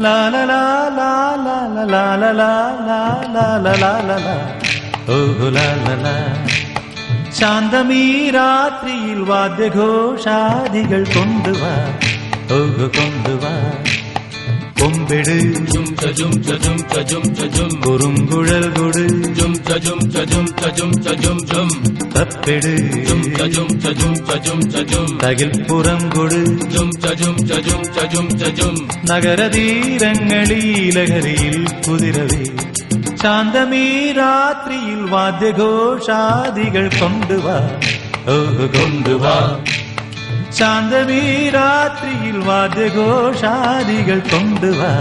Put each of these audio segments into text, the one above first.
la la la la la la la la la la la la la la oh la la la ശാന്തമീ രാത്രിയിൽ വാദ്യഘോഷാദികൾ കൊണ്ടുവാ കൊണ്ടുവാ കൊമ്പെട് കുറുങ്കുഴൽ കൊട് തപ്പെട് തകിൽപ്പുറം കൊട് നഗരതീരങ്ങളീലഹരിയിൽ കുതിരവേ ശാന്തമീ രാത്രിയിൽ വാദ്യഘോഷാദികൾ കൊണ്ടുവാ കൊണ്ടുവാ ശാന്തമീ രാത്രിയിൽ വാദ്യഘോഷാദികൾ കൊണ്ടുവാ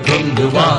കൊണ്ടുവാ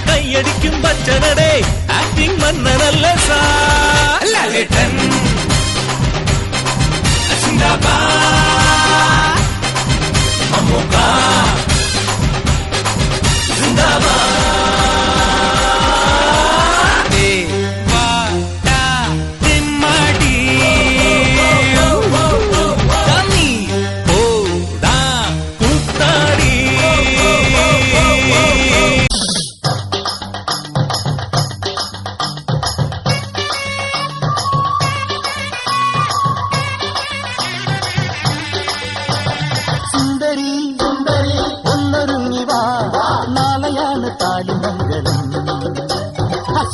കൈയടിക്കും ബച്ചനടെ ആക്ടിംഗ് മന്നനല്ല സാലൻ മമ്മൂക്ക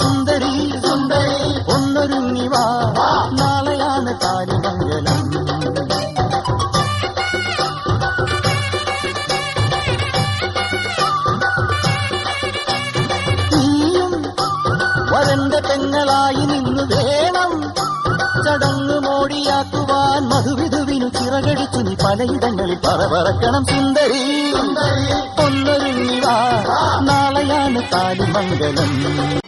സുന്ദരി സുന്ദരി ഒന്നൊരുങ്ങി വാ നാളെയാണ് താലിമംഗലം നീയും വരന്റെ പെങ്ങളായി നിന്ന് വേണം ചടങ്ങ് മോടിയാക്കുവാൻ മധുവിധുവിനു ചിറകടിച്ചു നീ പലയിടങ്ങളിൽ പറക്കണം സുന്ദരി ഒന്നൊരുങ്ങി വാ നാളെയാണ് താലിമംഗലം